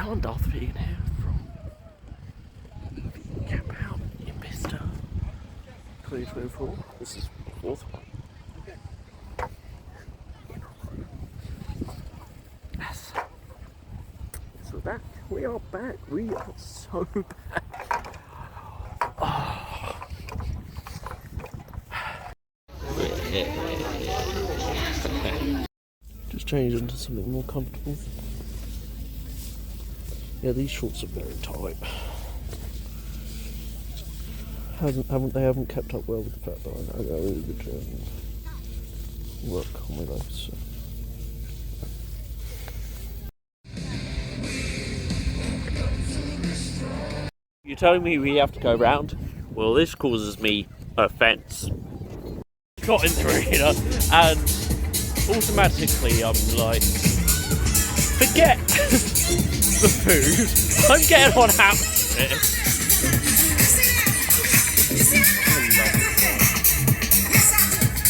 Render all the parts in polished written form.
Alan Darth Vegan here from Camp Out in Bicester 2024. This is the fourth one. Yes. So we're back. We are back. We are so back. Oh. Just changed into something more comfortable. Yeah, these shorts are very tight. They haven't kept up well with the fact that I got a really good work on my legs. So. You're telling me we have to go round? Well, this causes me offence. Got into arena and automatically I'm like, forget the food. I'm getting on half of it.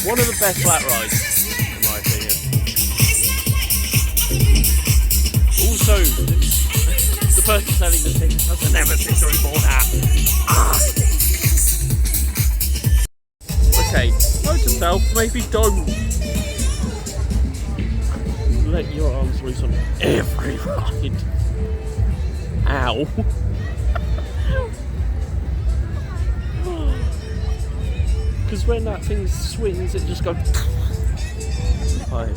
One of the best flat rides, in my opinion. Also, the person selling the thing has a nemesis report hat. Okay, note to self, maybe don't let your arms loose on every ride. Ow. Because when that thing swings, it just goes. Right.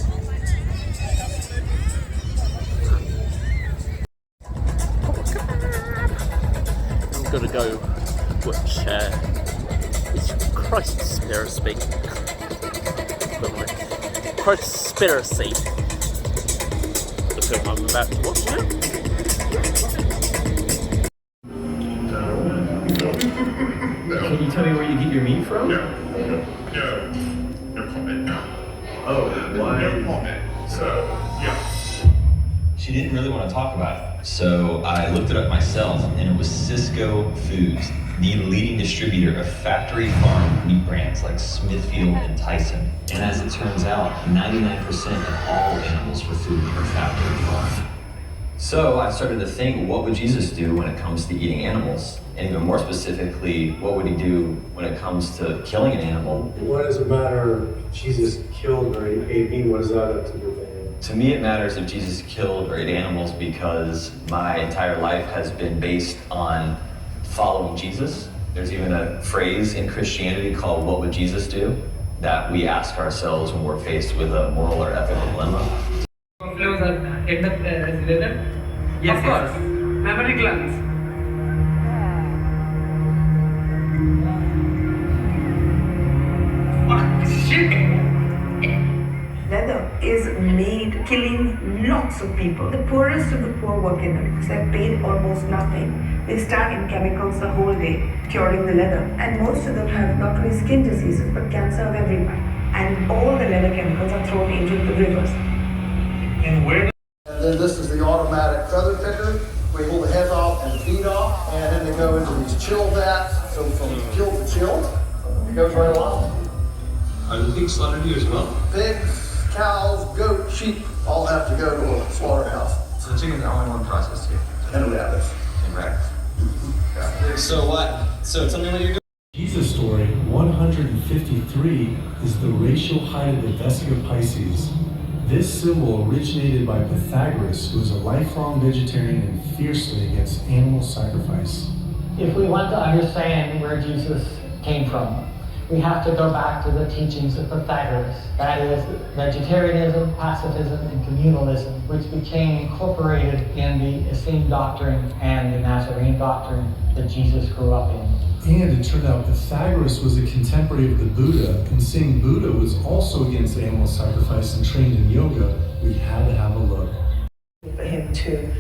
I'm gonna go which it's Christspiracy. Christspiracy. The film I'm about to watch now. Can you tell me where you get your meat from? No comment, no. Oh, why? No comment, so, yeah. She didn't really want to talk about it, so I looked it up myself, and it was Cisco Foods, the leading distributor of factory farm wheat brands like Smithfield and Tyson. And as it turns out, 99% of all animals for food are factory farmed. So I started to think, what would Jesus do when it comes to eating animals? And even more specifically, what would he do when it comes to killing an animal? What does it matter if Jesus killed or ate meat? What does that have to do with it? To me, it matters if Jesus killed or ate animals because my entire life has been based on following Jesus. There's even a phrase in Christianity called "What would Jesus do?" that we ask ourselves when we're faced with a moral or ethical dilemma. Flows are end up as leather? Yes, of course. Memory glands. Leather is made killing lots of people. The poorest of the poor work in it because they're paid almost nothing. They stand in chemicals the whole day curing the leather. And most of them have not only skin diseases but cancer of every kind. And all the leather chemicals are thrown into the rivers. And then this is the automatic feather picker. We pull the heads off and the feet off, and then they go into these chill vats. So from killed to chilled, it goes right along. Are the pigs slaughtered here as well? Pigs, cows, goat, sheep all have to go to a slaughterhouse. So the chicken's only one process here. And rabbits. In practice. Yeah. So what? So tell me what you're doing. Jesus story 153 is the racial height of the Vesica Pisces. This symbol originated by Pythagoras, who was a lifelong vegetarian and fiercely against animal sacrifice. If we want to understand where Jesus came from, we have to go back to the teachings of Pythagoras. That is vegetarianism, pacifism, and communalism, which became incorporated in the Essene doctrine and the Nazarene doctrine that Jesus grew up in. And it turned out Pythagoras was a contemporary of the Buddha, and seeing Buddha was also against animal sacrifice and trained in yoga, we had to have a look. For him to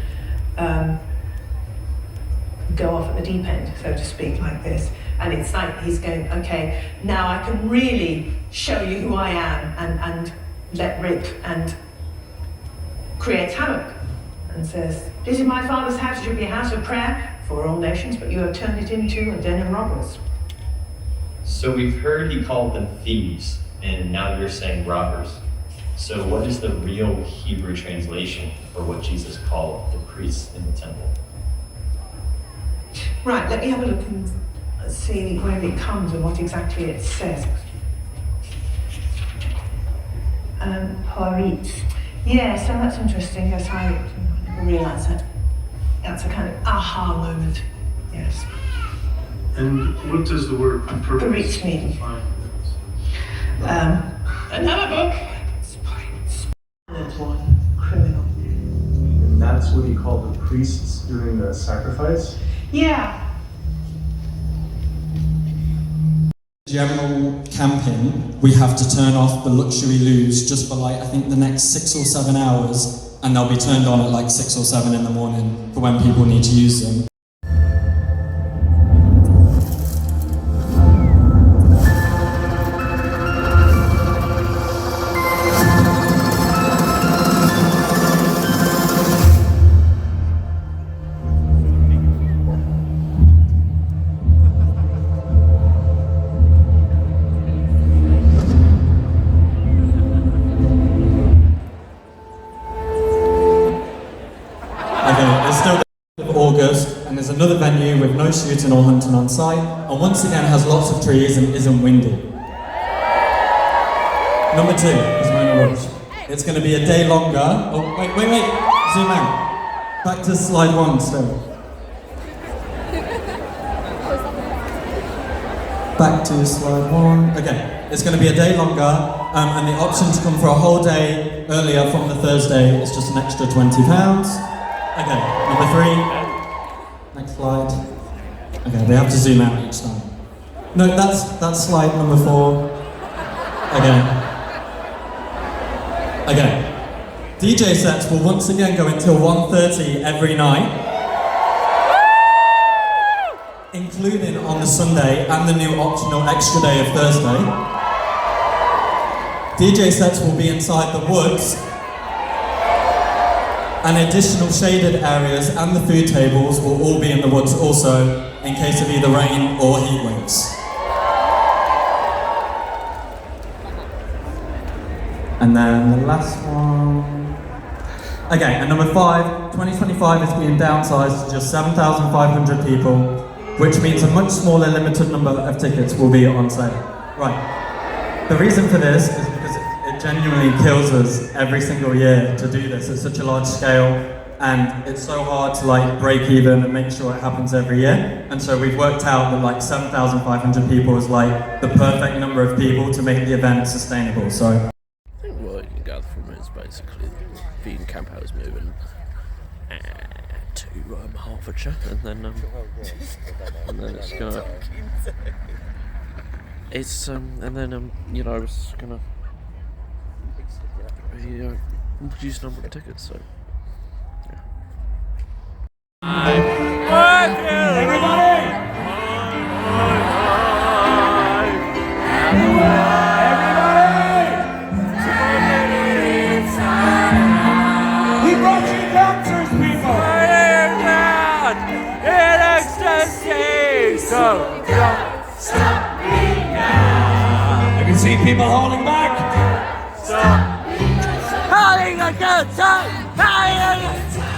go off at the deep end, so to speak, like this. And it's like he's going, okay, now I can really show you who I am and let rip and create havoc. And says, this is my Father's house, it should be a house of prayer for all nations, but you have turned it into a den of robbers. So we've heard he called them thieves, and now you're saying robbers. So what is the real Hebrew translation for what Jesus called the priests in the temple? Right, let me have a look and see where it comes and what exactly it says. Harit. Yes, so that's interesting. Yes, I never realised that. That's a kind of aha moment. Yes. And what does the word Harit mean? Another book. One, criminal. And that's what he called the priests during the sacrifice? Yeah. General camping, we have to turn off the luxury loos just for like, I think the next 6 or 7 hours, and they'll be turned on at like 6 or 7 in the morning for when people need to use them. August, and there's another venue with no shooting or hunting on site, and once again has lots of trees and isn't windy. Number 2 is Mona Rush. It's going to be a day longer. Oh, wait, zoom out. Back to slide 1 still. Back to slide 1. Okay, it's going to be a day longer, and the option to come for a whole day earlier from the Thursday is just an extra £20. Okay, number 3. Next slide. Okay, they have to zoom out each time. No, that's slide number 4. Okay. DJ sets will once again go until 1:30 every night, including on the Sunday and the new optional extra day of Thursday. DJ sets will be inside the woods, and additional shaded areas and the food tables will all be in the woods also, in case of either rain or heat waves. And then the last one. Okay, and number 5, 2025 is being downsized to just 7,500 people, which means a much smaller limited number of tickets will be on sale. Right. The reason for this is because it genuinely kills us every single year to do this at such a large scale, and it's so hard to like break even and make sure it happens every year. And so we've worked out that like 7,500 people is like the perfect number of people to make the event sustainable. So I think what you can gather from it is basically the vegan camp house moving to Hertfordshire, and then it's gonna. It's and then you know it's gonna. Reduce number of tickets, so yeah. Everybody! We brought you dancers, people! In ecstasy! So don't stop me now! I can see people holding back! Stop! Having a good time! Having a good time!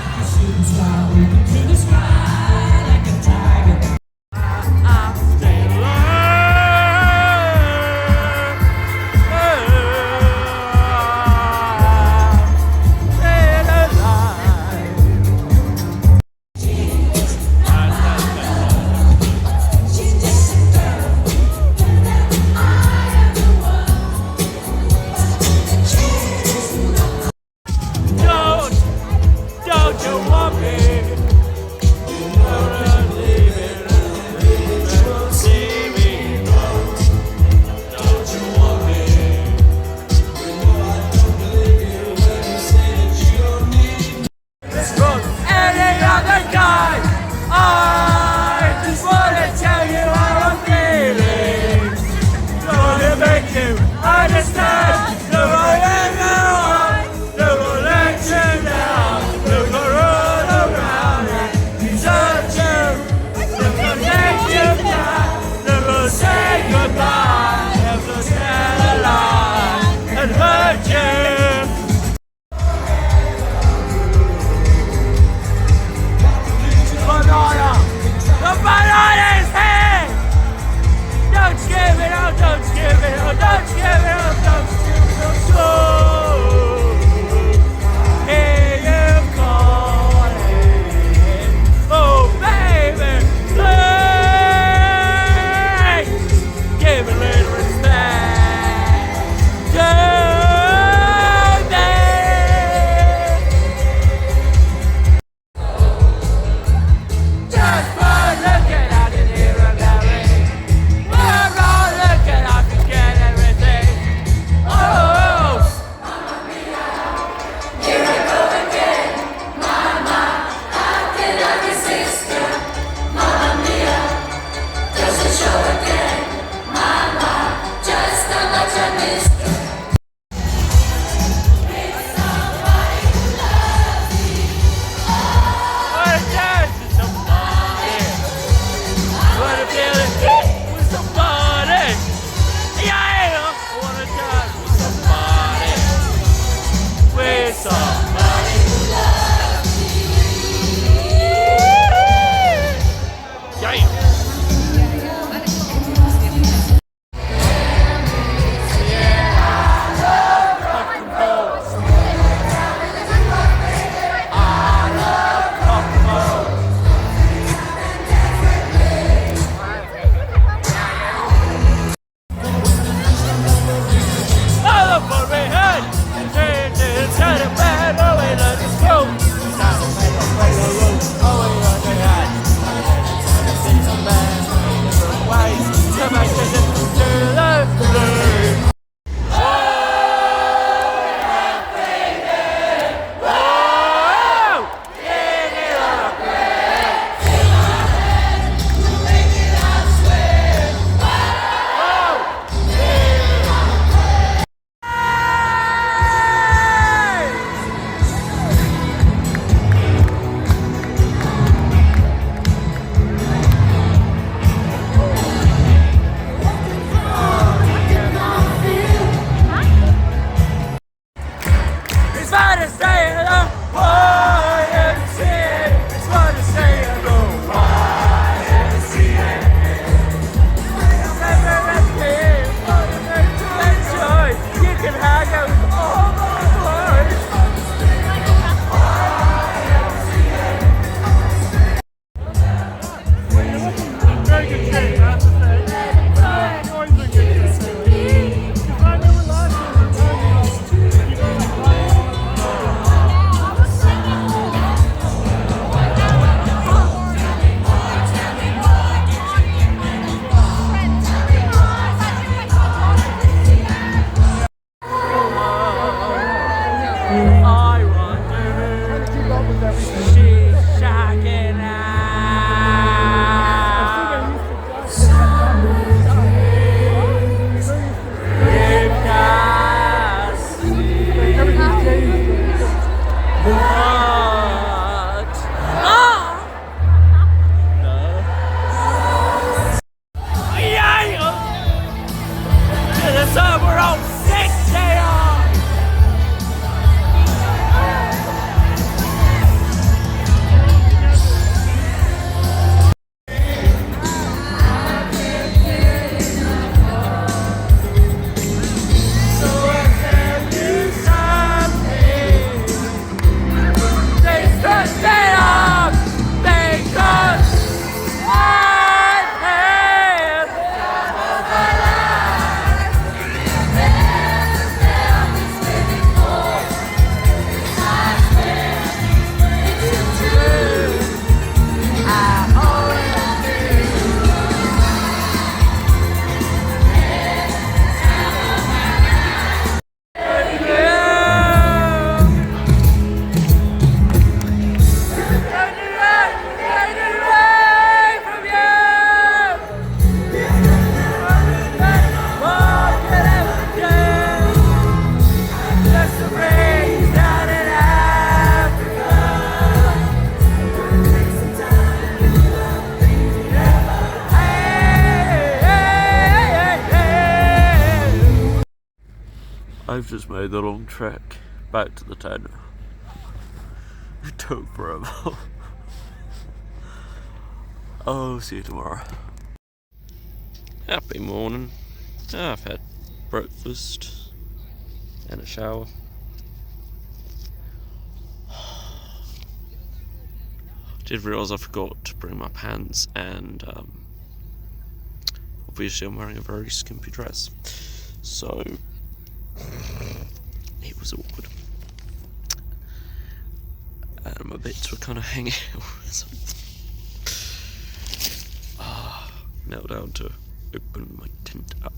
I've just made the long trek back to the tent. It took forever. Oh, see you tomorrow. Happy morning. I've had breakfast and a shower. Did realise I forgot to bring my pants, and obviously I'm wearing a very skimpy dress, so it was awkward. And my bits were kind of hanging out. Knelt down to open my tent up.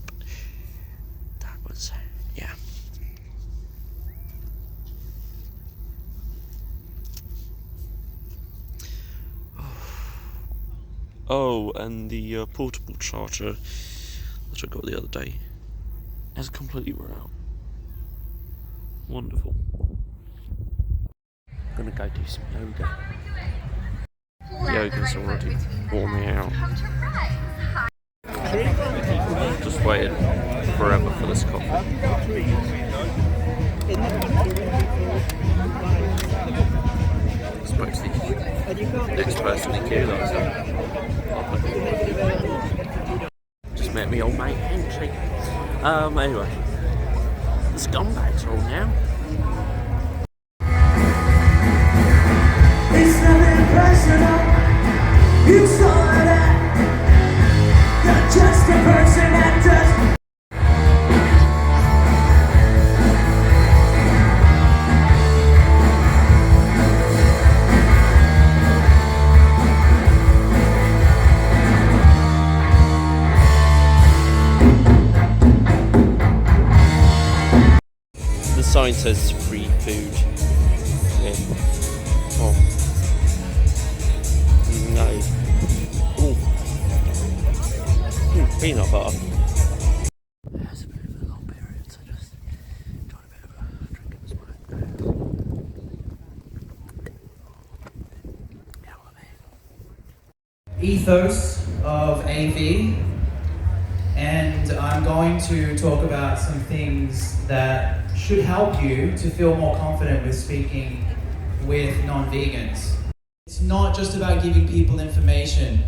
That was, yeah. Oh, and the portable charger that I got the other day has completely run out. Wonderful. I'm gonna go do some yoga. Yoga's already worn me out. Just waited forever for this coffee. I spoke to the next person in queue last time. Just met me old mate Henry. Anyway, the scumbags are all now. It's nothing personal. You saw that. You're just a person that does. The sign says free food. Oh. No. Ooh. Peanut butter. It's a bit of a long period, so just trying a bit of a drink of this wine. Ethos of AV, and I'm going to talk about some things that should help you to feel more confident with speaking with non-vegans. It's not just about giving people information,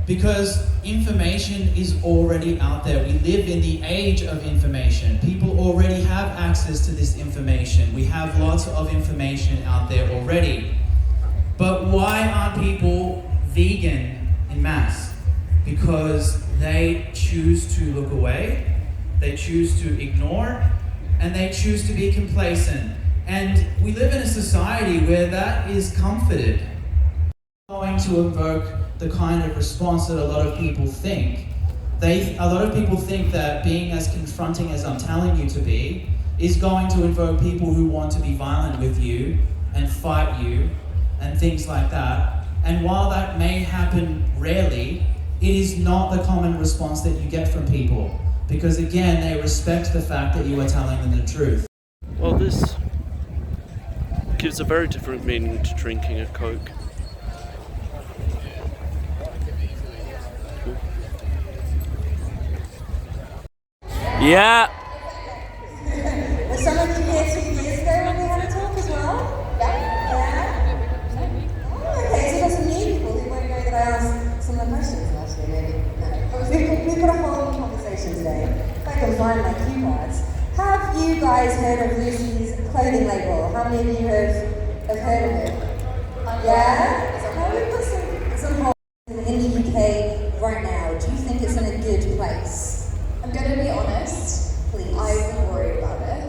because information is already out there. We live in the age of information. People already have access to this information. We have lots of information out there already. But why aren't people vegan en masse? Because they choose to look away, they choose to ignore, and they choose to be complacent. And we live in a society where that is comforted. Going to invoke the kind of response that a lot of people think. A lot of people think that being as confronting as I'm telling you to be is going to invoke people who want to be violent with you and fight you and things like that. And while that may happen rarely, it is not the common response that you get from people. Because again, they respect the fact that you are telling them the truth. Well, this gives a very different meaning to drinking a Coke. Cool. Yeah. Were some of you here 2 years ago when we had a talk as well? Yeah? Oh, okay, so there's some new people who won't know that I asked some of the questions last year, maybe. No. We've got a whole conversation today. If I can find my cue cards. Have you guys heard of Lucy's clothing label? How many of you have heard of it? Yeah? How we put some holes in the UK right now? Do you think it's in a good place? I'm going to be honest, please. I would worry about it,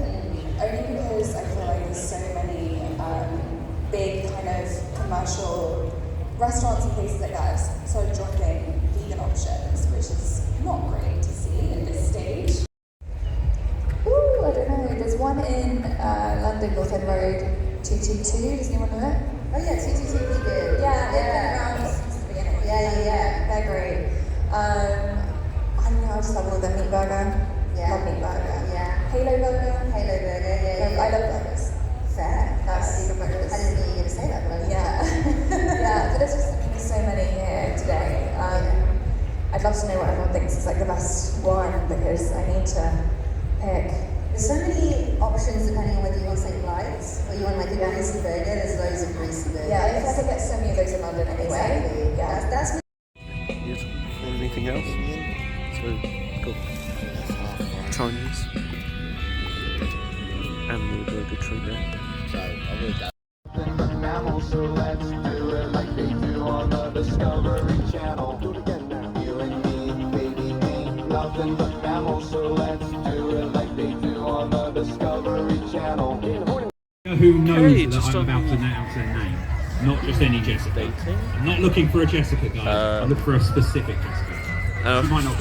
only because I feel like there's so many big kind of commercial restaurants and places like that have started dropping vegan options, which is not great to see at this stage. Ooh, I don't know, there's one in London, North End Road, 222, does anyone know it? Oh yeah, 222 vegan. Yeah, they've been around since the beginning. Yeah, they're great. I don't know, I just love all of them. Meat burger. Yeah. Love meat burger. Yeah. Halo burger. Halo burger, yeah. I love burgers. Fair. That's vegan burgers. I didn't think you were going to say that, but I love Yeah. Yeah, but there's so many here today. I'd love to know what everyone thinks is like the best one, because I need to pick. There's so many options depending on whether you want something light or you want like a greasy burger. There's loads of greasy burgers. Yeah, I feel like I get so many of those in London anyway. Exactly. Yeah. That's Yes. Anything else? So, got Chinese and the burger tree there. So let's do it like they do on the Discovery Channel. Do it again now. You and me, baby, ain't nothing but mammals. So let's do it like they do on the Discovery Channel. Who knows Okay, that I'm about to announce their name? Not just any Jessica. I'm not looking for a Jessica, guys. I look for a specific Jessica.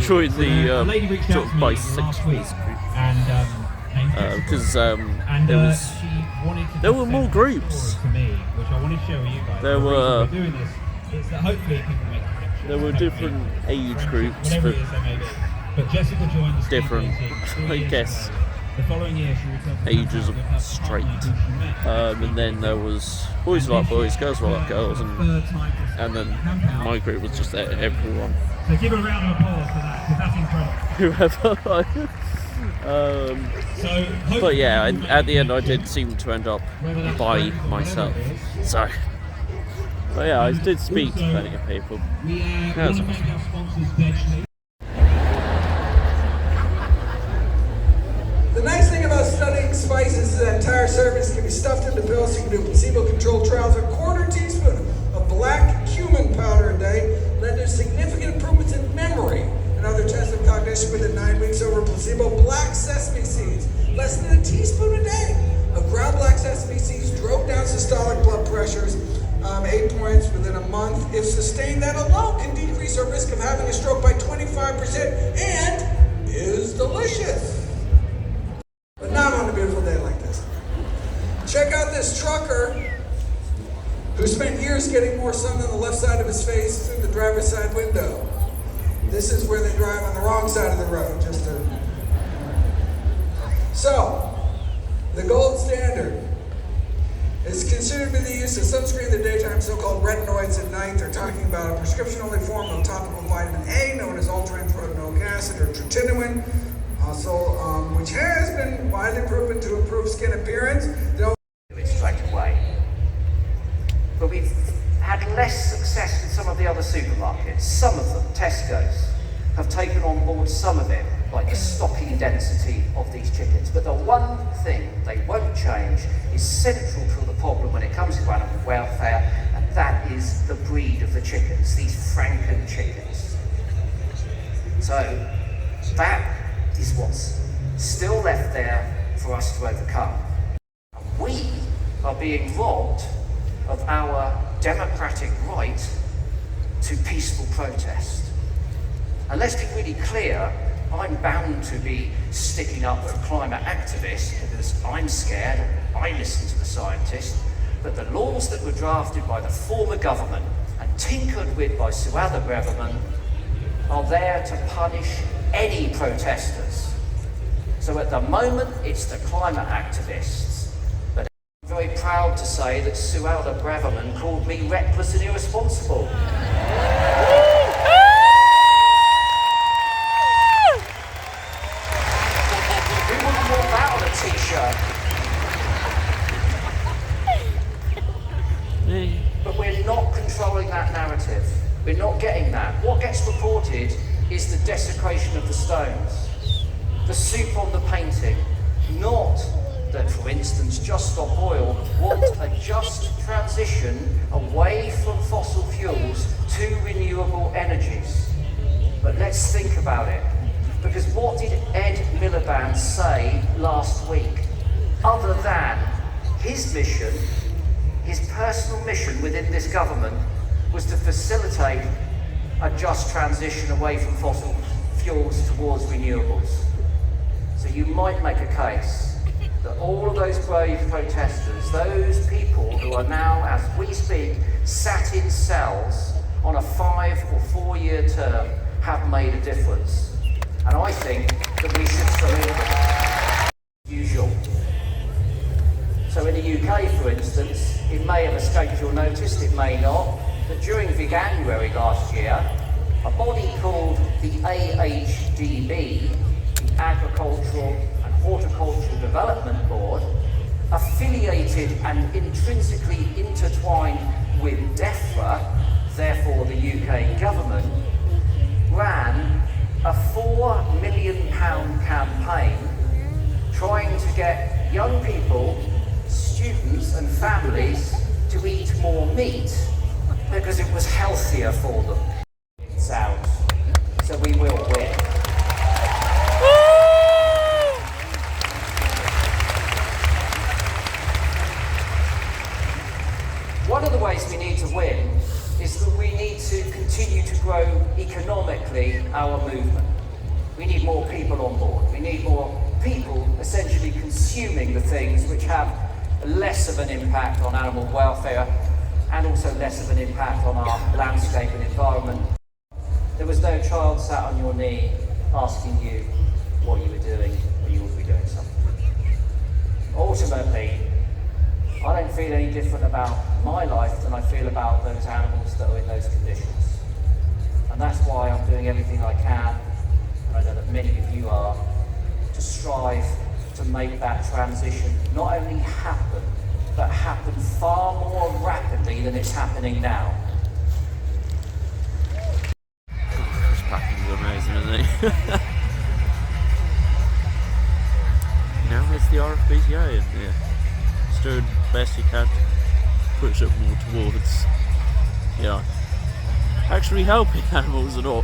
Joined the a lady reached out to me last week, and because there were more groups. to me, which I want to share with you guys. There The reason were- we're doing this is that hopefully people make connections. There were different age groups, whatever but it is they may be. But Jessica joined the different, I guess, The following year, she returned to ages of with her straight. partner who she met. And then there was boys were like boys, girls were like girls, and then my group was just everyone. So give a round of applause for that, because that's incredible. Whoever. But yeah, at the end I did seem to end up by myself. So, but yeah, I did speak to plenty of people. That was awesome. The nice thing about studying spices is that entire service can be stuffed into pills. So you can do placebo-controlled trials. A quarter teaspoon of black cumin powder a day led to significant improvements in memory and other tests of cognition within 9 weeks over placebo. Black sesame seeds, less than a teaspoon a day of ground black sesame seeds drove down systolic blood pressures 8 points within a month. If sustained, that alone can decrease our risk of having a stroke by 25% and is delicious. But not on a beautiful day like this. Check out this trucker who spent years getting more sun on the left side of his face through the driver's side window. This is where they drive on the wrong side of the road, So, the gold standard is considered to be the use of sunscreen in the daytime, so-called retinoids at night. They're talking about a prescription-only form of topical vitamin A, known as ultra-proteinic acid or tretinoin, which has been widely proven to improve skin appearance. Straight away. But we've had less success with some of the other supermarkets. Some of them, Tesco's, have taken on board some of it, like the stocking density of these chickens. But the one thing they won't change is central to the problem when it comes to animal welfare, and that is the breed of the chickens, these Franken chickens. So that is what's still left there for us to overcome. We are being robbed of our democratic right to peaceful protest. And let's be really clear, I'm bound to be sticking up for climate activists because I'm scared, I listen to the scientists, but the laws that were drafted by the former government and tinkered with by Suella Braverman are there to punish any protesters. So at the moment, it's the climate activists. But I'm very proud to say that Suella Braverman called me reckless and irresponsible. Who wouldn't want that on a t-shirt? But we're not controlling that narrative. We're not getting that. What gets reported is the desecration of the stones, the soup on the painting, not that, for instance, Just Stop Oil want a just transition away from fossil fuels to renewable energies. But let's think about it, because what did Ed Miliband say last week? Other than his mission, his personal mission within this government was to facilitate a just transition away from fossil fuels towards renewables. So you might make a case that all of those brave protesters, those people who are now, as we speak, sat in cells on a 5 or 4 year term, have made a difference. And I think that we should salute them. Usual. So in the UK, for instance, it may have escaped your notice, it may not, but during Veganuary last year, a body called the AHDB, the Agricultural and Horticultural Development Board, affiliated and intrinsically intertwined with DEFRA, therefore the UK government, ran a £4 million campaign trying to get young people, students and families to eat more meat because it was healthier for them. It sounds. So we will win. One of the ways we need to win is that we need to continue to grow economically our movement. We need more people on board. We need more people essentially consuming the things which have less of an impact on animal welfare and also less of an impact on our landscape and environment. There was no child sat on your knee asking you what you were doing or you would be doing something. Ultimately, I don't feel any different about my life than I feel about those animals that are in those conditions. And that's why I'm doing everything I can, and I know that many of you are, to strive to make that transition not only happen, but happen far more rapidly than it's happening now. This package is amazing, isn't it? Now it's the RFBTA in here. It's doing the best you can to push it more towards, actually helping animals and not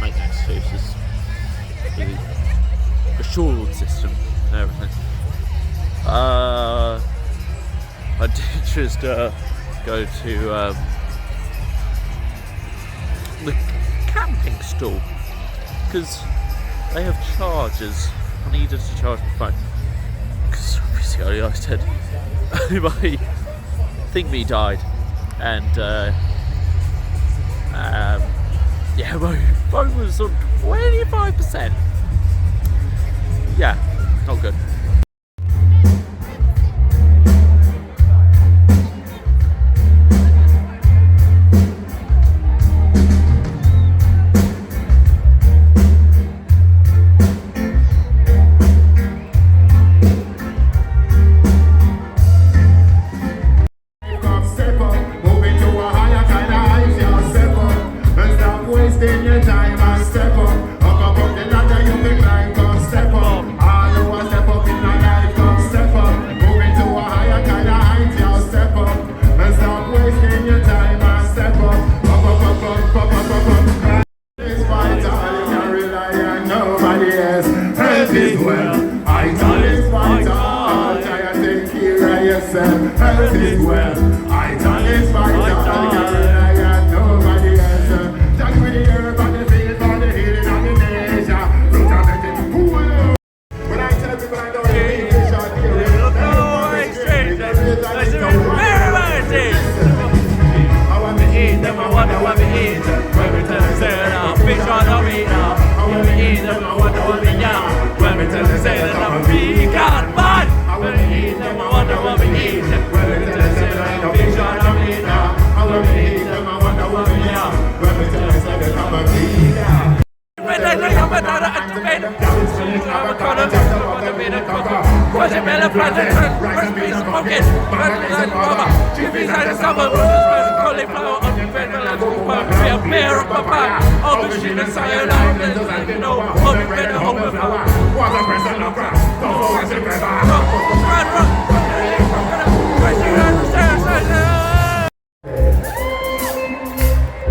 making excuses for the assured system and everything. I did just go to the camping store because they have chargers. I needed to charge my phone because obviously I said my thingy died, and my phone was on 25%. Yeah, not good.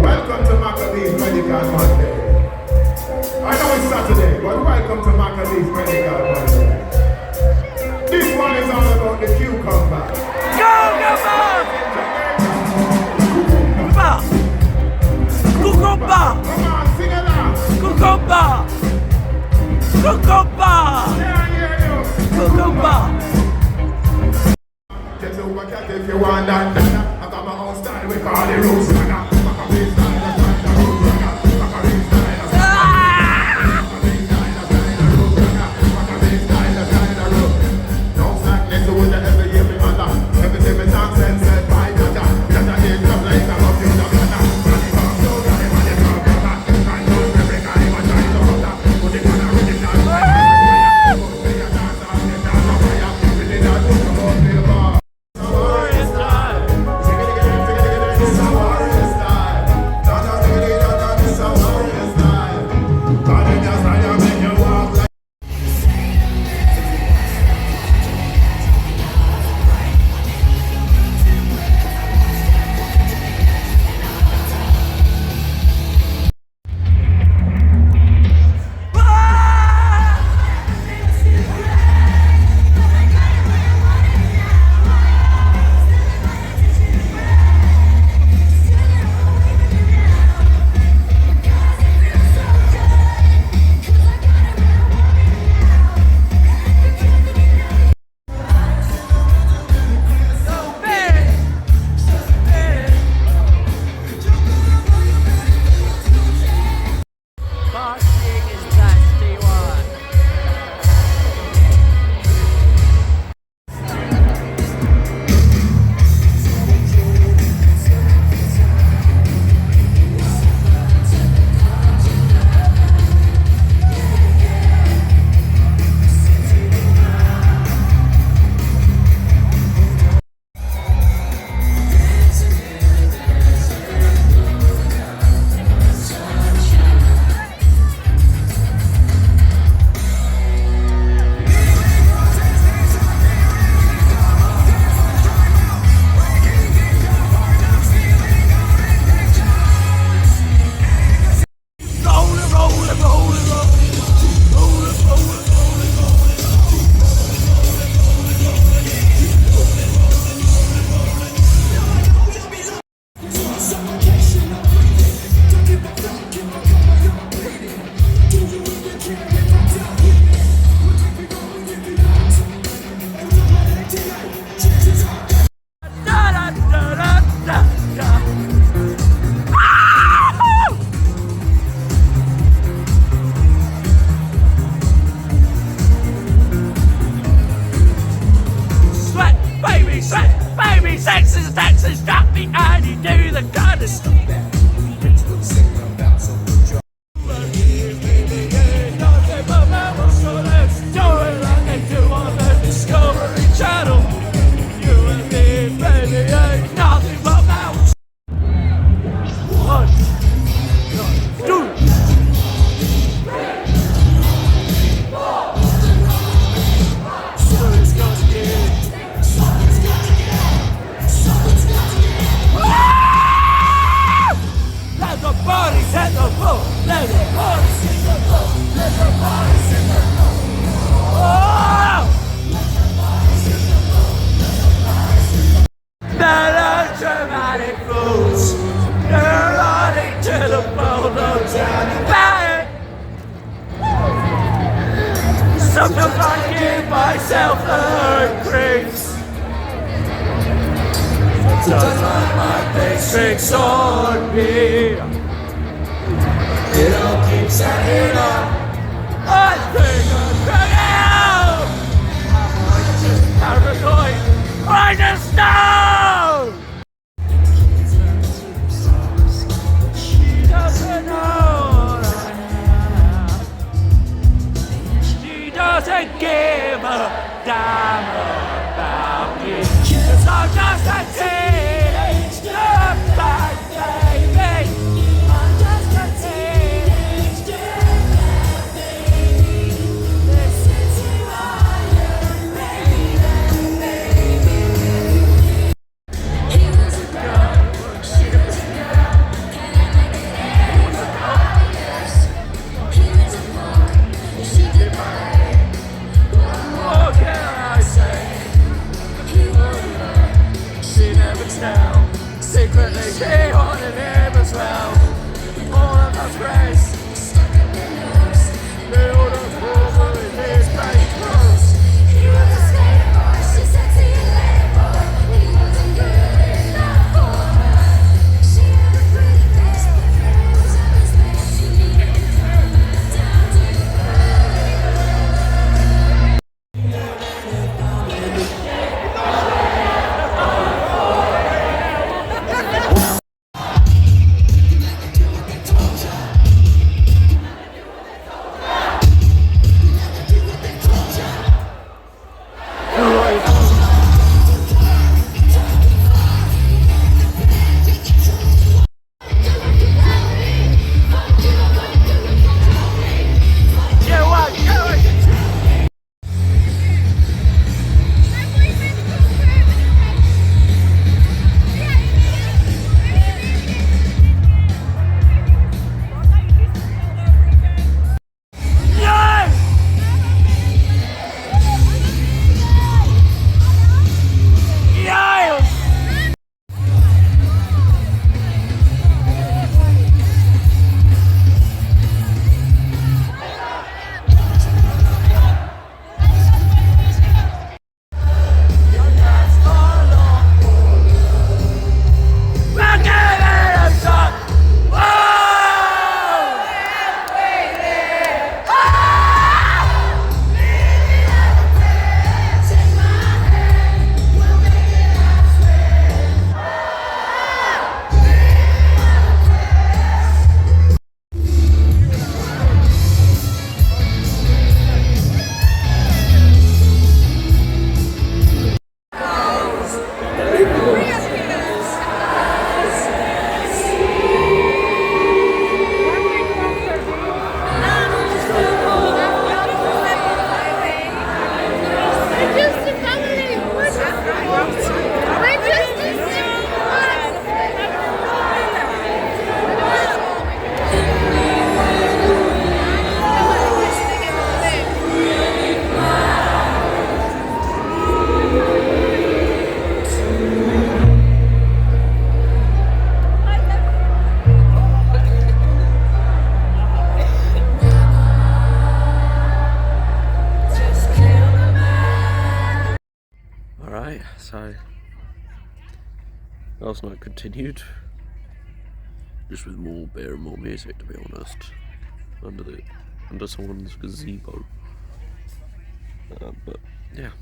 Welcome to Maccabee Medical Monday. I know it's Saturday, but welcome to Maccabee Medical Monday. This one is all about the cucumber. Cucumber! Come on, sing along. Cucumber! Cucumber! Cucumber! Get over cat if you want that. I got my own style, we call it roots. Maccabee style, no sadness, who would ever hear me mother? Every time it's accent said by Dada. Dada is the place I love you, the Dada. sexist taxes got me and you do the kind of stuff. So let's do it like they do on the Discovery Channel. You and me, baby, ain't nothing but mouse. 1, 2, 3, 4. Someone's got to get. Someone's got to get. Someone's got to get. Let the bodies hit the floor. Let the bodies hit the floor. Let the bodies hit the floor. Oh! Melodramatic fools, neurotic to the bone of bad. Sometimes I give myself the creeps. Sometimes my mind plays tricks on me. It all keeps adding up. I think I'm cracking out. I'm just paranoid. I just know. She doesn't know what I am. She doesn't give a damn about me. 'Cause I'm just a teenage dirtbag, baby. I'm just a teenage dirtbag, baby. Listen to Iron Maiden, baby. He was a girl, she was a girl. Can I make it end? He was a Goliath. He was a punk, she did my. What can I say? He was her, she never tell. Secretly she wanted him as well. All of us grace stuck in the nose. Build a pool in his great clothes. He was a skater boy, she said see you later boy. He wasn't good enough for her. She had a pretty face, but it was on his face. She needed to turn down to So last night continued, just with more beer and more music, to be honest, under someone's gazebo. But yeah,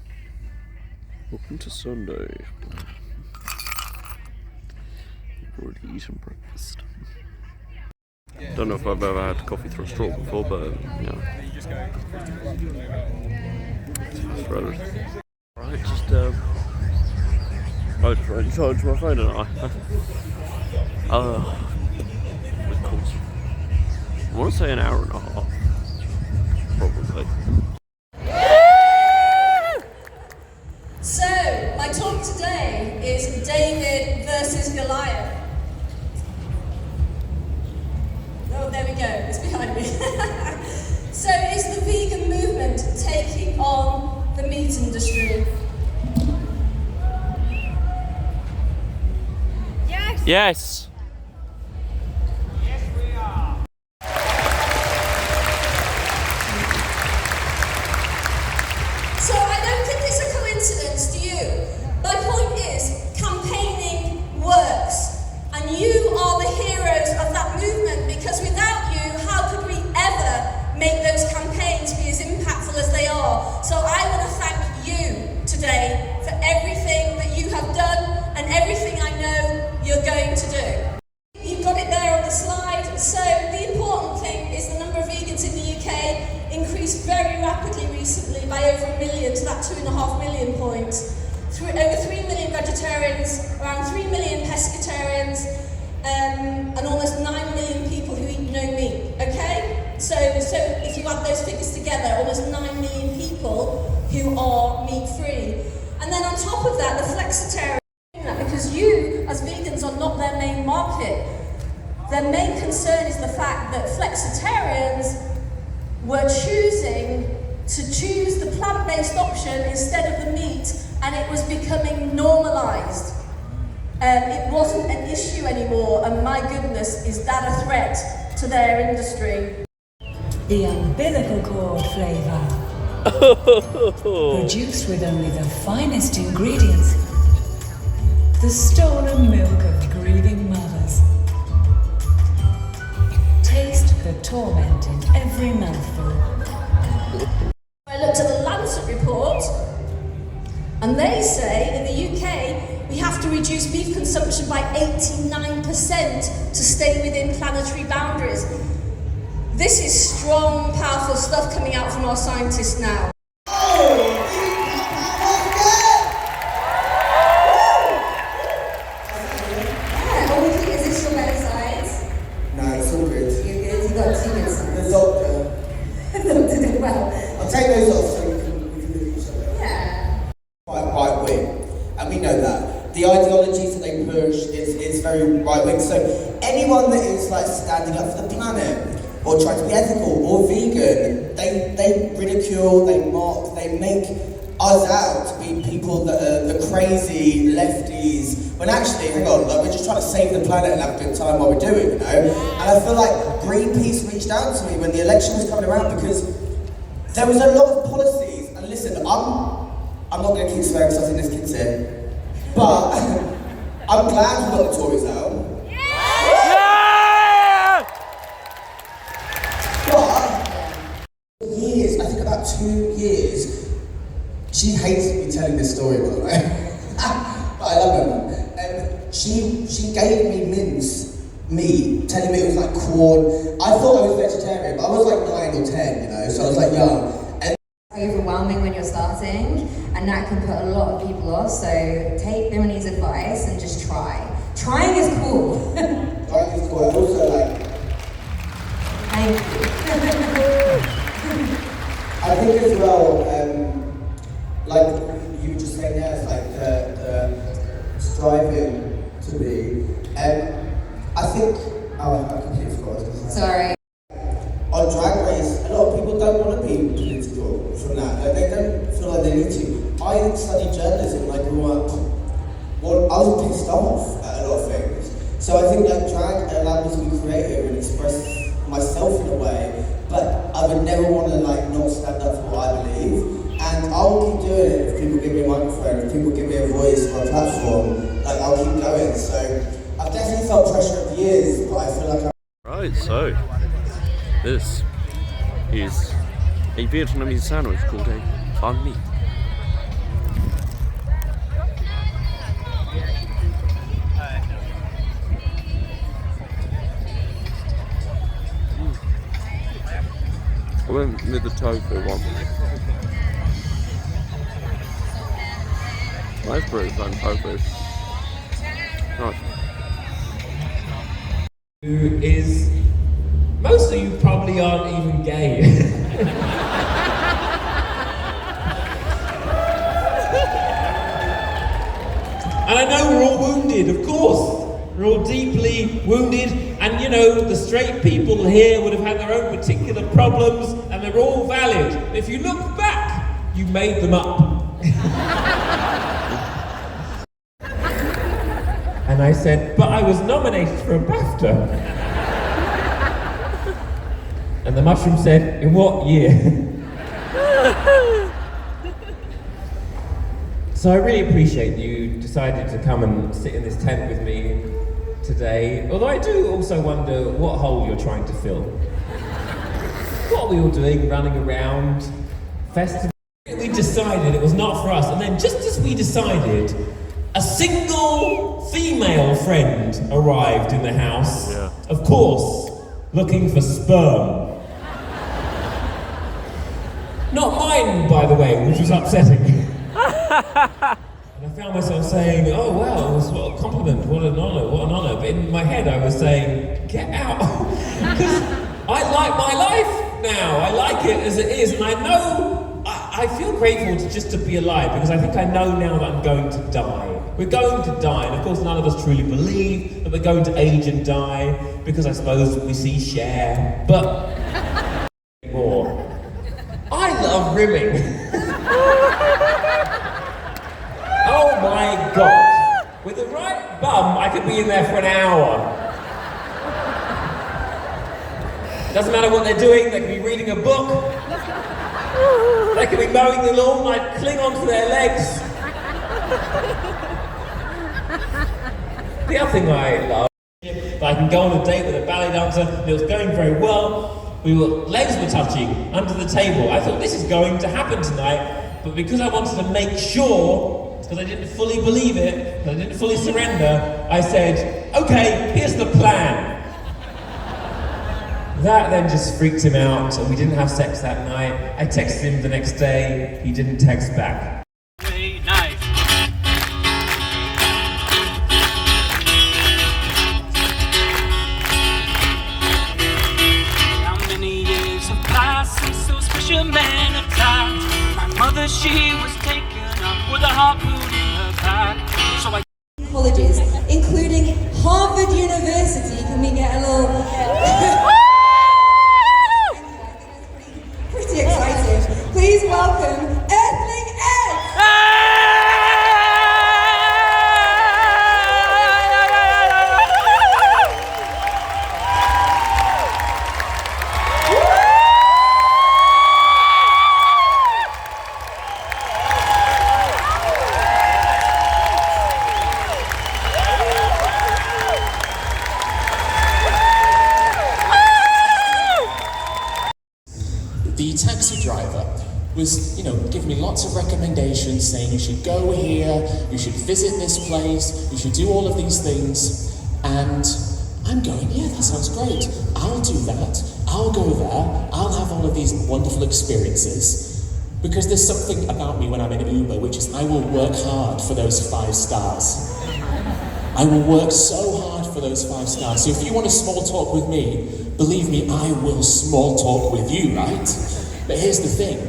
welcome to Sunday. already eaten breakfast. Don't know if I've ever had coffee through a straw before, but you know. It's relative. Right, just I just tried to charge my phone and of course. I want to say an hour and a half, probably. So, my talk today is David versus Goliath. Oh, there we go, it's behind me. So, is the vegan movement taking on the meat industry? Yes! Yes! So I don't think it's a coincidence, do you? My point is, campaigning works. And you are the heroes of that movement, because without you, how could we ever make those campaigns be as impactful as they are? So I want to thank you today for everything that you have done and everything I know you're going to do. You've got it there on the slide. So the important thing is the number of vegans in the UK increased very rapidly recently by over 1 million to that 2.5 million point. Over 3 million vegetarians, around 3 million pescatarians, and almost 9 million people who eat no meat, okay? So if you add those figures together, almost 9 million people who are meat-free. And then on top of that, the flexitarians, because you, as vegans, are not their main market. Their main concern is the fact that flexitarians were choosing to choose the plant-based option instead of the meat, and it was becoming normalised. It wasn't an issue anymore, and my goodness, is that a threat to their industry? The umbilical cord flavour. Produced with only the finest ingredients. The stolen milk of grieving mothers. Taste the torment in every mouthful. I looked at the Lancet report, and they say in the UK we have to reduce beef consumption by 89% to stay within planetary boundaries. This is strong, powerful stuff coming out from our scientists now. I'll take those off so we can look at each other. Yeah. Quite right wing, and we know that. The ideologies that they push is very right wing. So anyone that is like standing up for the planet, or trying to be ethical, or vegan, they ridicule, they mock, they make us out to be people that are the crazy lefties, when actually, hang on, like, we're just trying to save the planet and have a good time while we do it, you know? And I feel like Greenpeace reached out to me when the election was coming around, because there was a lot of policies, and listen, I'm not going to keep swearing because I think there's kids here, but I'm glad we got the Tories out. But years, I think about 2 years, she hates me telling this story, by the way. But I love her. She gave me mince meat, telling me it was like corn. I thought I was vegetarian, but I was like 9 or 10, you know, so I was like young. Overwhelming when you're starting, and that can put a lot of people off, so take Bimini's advice and just try. Trying is cool. Trying is cool. I also like... Thank you. I think as well, like you were just saying there, it's like the striving to be. I think, I completely forgot what I was going to say. Sorry. On Drag Race, a lot of people don't want to be political from that. Like, they don't feel like they need to. I studied journalism, I grew up, well, I was pissed off at a lot of things. So I think like drag allowed me to be creative and express myself in a way, but I would never want to like not stand up for what I believe. And I'll keep doing it if people give me a microphone, if people give me a voice or a platform, like I'll keep going. So I've definitely felt pressure over the years, but I feel like Right, so this is a Vietnamese sandwich called a banh mi. I went with the tofu one. That's pretty fun, tofu. Nice. Who is... Most of you probably aren't even gay. And I know we're all wounded, of course. We're all deeply wounded, and you know, the straight people here would have had their own particular problems, and they're all valid. If you look back, you made them up. And I said, but I was nominated for a BAFTA. And the mushroom said, in what year? So I really appreciate that you decided to come and sit in this tent with me today. Although I do also wonder what hole you're trying to fill. What are we all doing, running around, festival? We decided it was not for us, and then just as we decided, a single female friend arrived in the house. Yeah. Of course, looking for sperm. Not mine, by the way, which was upsetting. And I found myself saying, oh wow, what a compliment, what an honour. But in my head I was saying, get out. Because I like my life now, I like it as it is, and I know, I feel grateful just to be alive, because I think I know now that I'm going to die. We're going to die, and of course none of us truly believe that we're going to age and die, because I suppose we see Cher, but more. I love rimming. Oh my God. With the right bum, I could be in there for an hour. Doesn't matter what they're doing, they could be reading a book. They could be mowing the lawn, I'd cling onto their legs. The other thing I love, that I can go on a date with a ballet dancer, and it was going very well. Legs were touching under the table. I thought this is going to happen tonight, but because I wanted to make sure, because I didn't fully believe it, because I didn't fully surrender, I said, okay, here's the plan. That then just freaked him out, and we didn't have sex that night. I texted him the next day, he didn't text back. Very nice. How many years have passed since those fishermen attacked? My mother, she was taken up with a harpoon in her back. So I Colleges, including Harvard University. Can we get a little... pretty exciting. Please welcome Earthling Ed! The taxi driver was, giving me lots of recommendations, saying you should go here, you should visit this place, you should do all of these things, and I'm going, yeah, that sounds great. I'll do that, I'll go there, I'll have all of these wonderful experiences, because there's something about me when I'm in Uber, which is I will work hard for those 5 stars. I will work so hard for those 5 stars. So if you want to small talk with me, believe me, I will small talk with you, right? But here's the thing.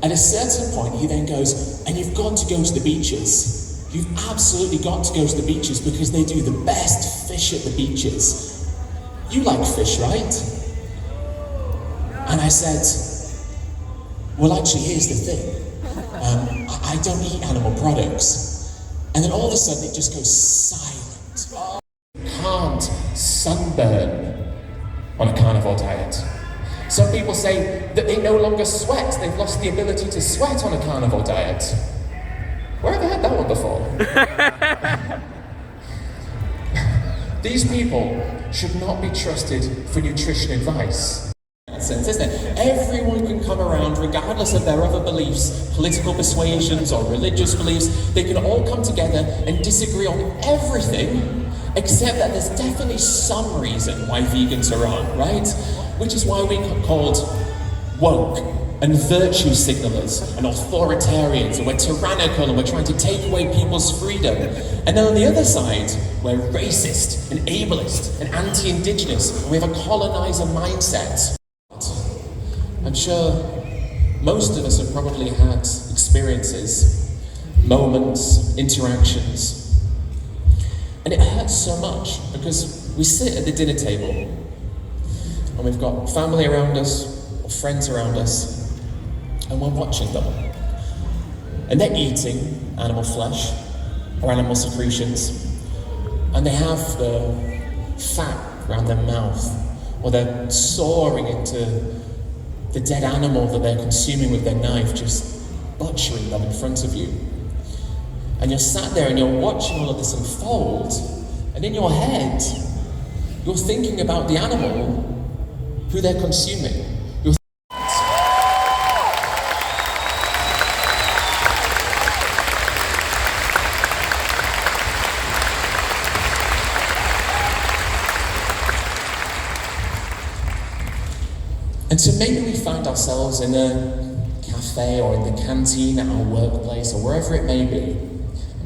At a certain point, he then goes, and you've got to go to the beaches. You've absolutely got to go to the beaches because they do the best fish at the beaches. You like fish, right? And I said, well, actually, here's the thing. I don't eat animal products. And then all of a sudden, it just goes silent. Oh, you can't sunburn on a carnivore diet. Some people say that they no longer sweat. They've lost the ability to sweat on a carnivore diet. Where have I had that one before? These people should not be trusted for nutrition advice. In that sense, isn't it? Everyone can come around, regardless of their other beliefs, political persuasions or religious beliefs. They can all come together and disagree on everything, except that there's definitely some reason why vegans are wrong, right? Which is why we called woke and virtue signalers and authoritarians, and we're tyrannical and we're trying to take away people's freedom. And then on the other side, we're racist and ableist and anti-indigenous, and we have a colonizer mindset. I'm sure most of us have probably had experiences, moments, interactions, and it hurts so much because we sit at the dinner table and we've got family around us or friends around us, and we're watching them. And they're eating animal flesh or animal secretions, and they have the fat around their mouth, or they're sawing into the dead animal that they're consuming with their knife, just butchering them in front of you. And you're sat there and you're watching all of this unfold, and in your head, you're thinking about the animal who they're consuming. And so maybe we find ourselves in a cafe or in the canteen at our workplace or wherever it may be.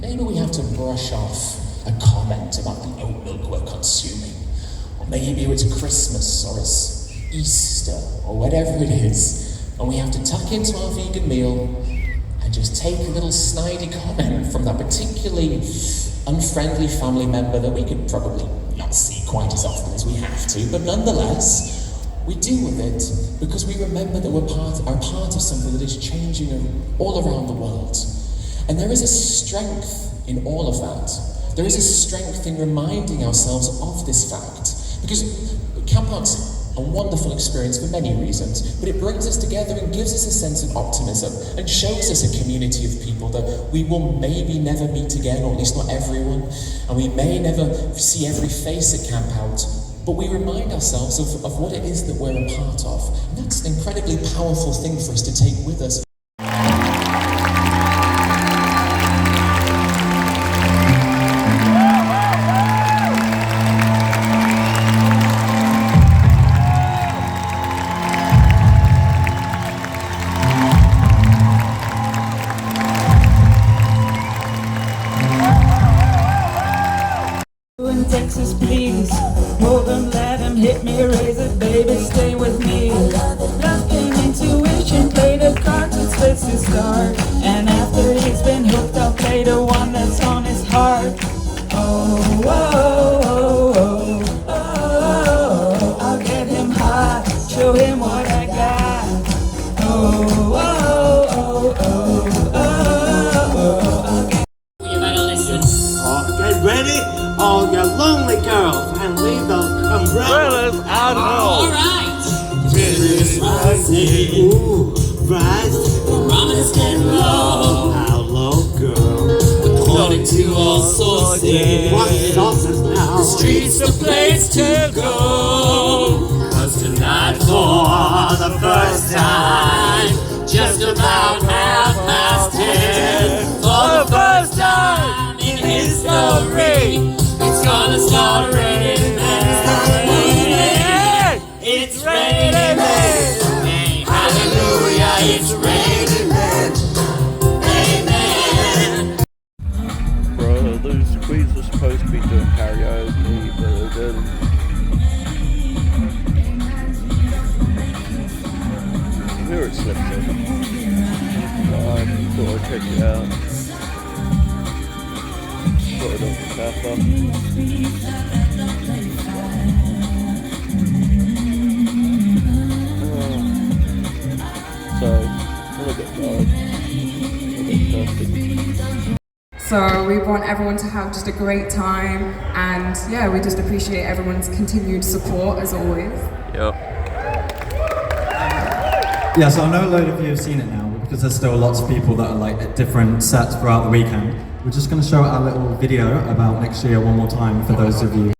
Maybe we have to brush off a comment about the oat milk we're consuming. Or maybe it's Christmas or it's Easter or whatever it is. And we have to tuck into our vegan meal and just take a little snidey comment from that particularly unfriendly family member that we could probably not see quite as often as we have to, but nonetheless, we deal with it because we remember that we're part of something that is changing all around the world. And there is a strength in all of that. There is a strength in reminding ourselves of this fact. Because Camp Out's a wonderful experience for many reasons, but it brings us together and gives us a sense of optimism and shows us a community of people that we will maybe never meet again, or at least not everyone, and we may never see every face at Camp Out. But we remind ourselves of what it is that we're a part of. And that's an incredibly powerful thing for us to take with us. In Texas, please. Hold them, let them hit me, raise it, baby, stay with me. Love game, intuition, play the cards, it's best to start. And after he's been hooked, I'll play the one that's on his heart. Oh, oh, oh, oh, oh, oh, I'll get him hot, show him what I got. Oh, oh, oh, oh, oh, oh, oh. You better listen. Get ready, all your lonely girls, and leave those umbrellas out of All right. Tennis rising, ooh, rise. Promise getting low. How low, girl? According to all sources. What sources now? The street's the place to go. 'Cause tonight, for the first time, just about 10:30, for the first time in history, it's gonna start raining men. It's raining men. Hallelujah, it's raining men. Amen. Bro, those queens are supposed to be doing karaoke, but they didn't. I knew it slipped in. But I thought I'd check it out. Put it on the kappa. So, I'm a bit tired. I'm a bit thirsty. So we want everyone to have just a great time, and yeah, we just appreciate everyone's continued support as always. Yep. Yeah, so I know a load of you have seen it now, but because there's still lots of people that are like at different sets throughout the weekend, we're just going to show our little video about next year one more time for those of you.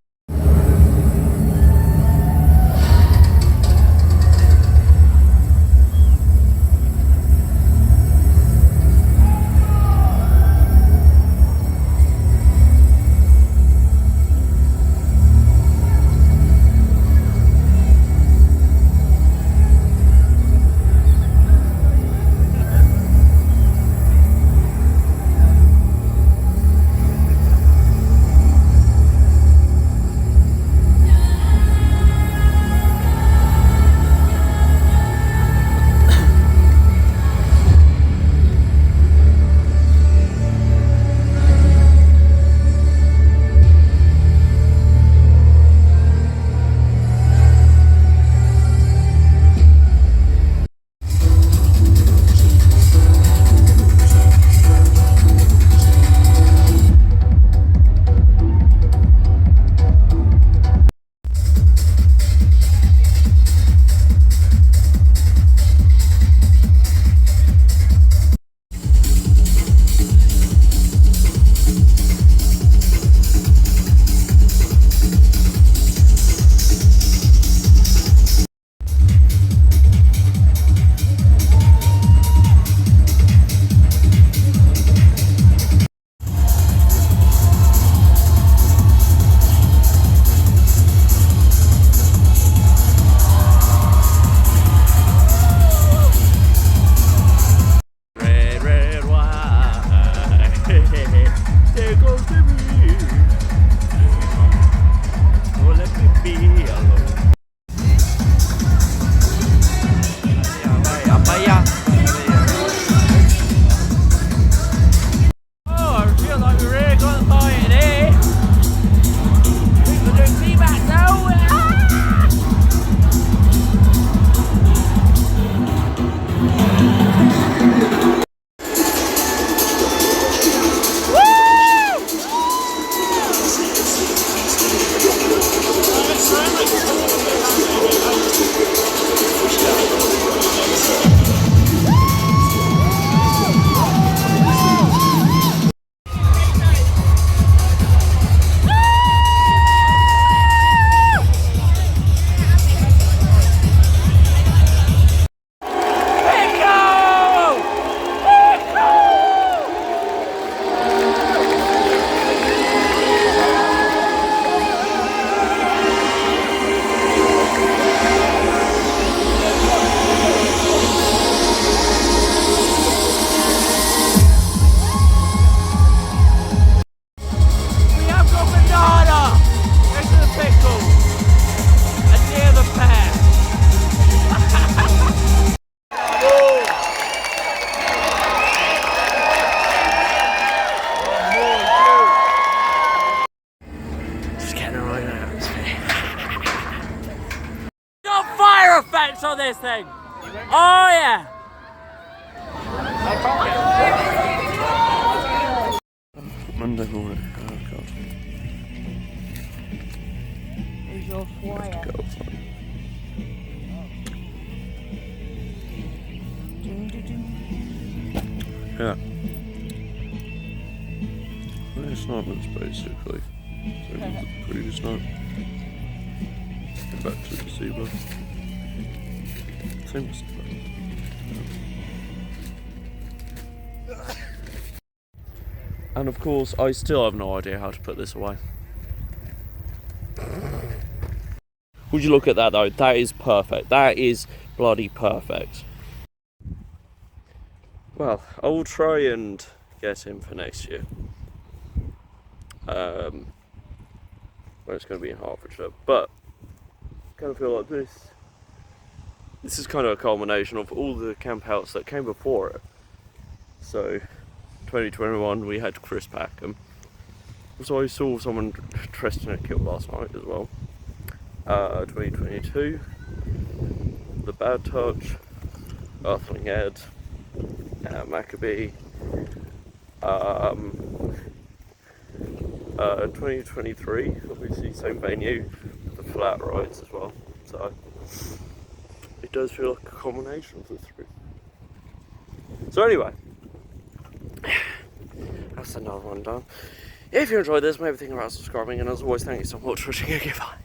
thing. Oh yeah. Monday morning. Oh god. Is your fire? Yeah. Well, it's not much basically. So the previous night. Back to the zebra. Same as and of course, I still have no idea how to put this away. Would you look at that though? That is perfect. That is bloody perfect. Well, I will try and get him for next year. Well, it's going to be in Hertfordshire, but I kind of feel like this is kind of a culmination of all the camp outs that came before it. So, 2021 we had Chris Packham. So I saw someone dressed in a kilt last night as well. 2022, The Bad Touch, Earthling Ed, Maccabee. 2023, obviously same venue, with the flat rides as well. So it does feel like a combination of the three. So anyway, that's another one done. If you enjoyed this, maybe think about subscribing, and as always, thank you so much for watching. Goodbye.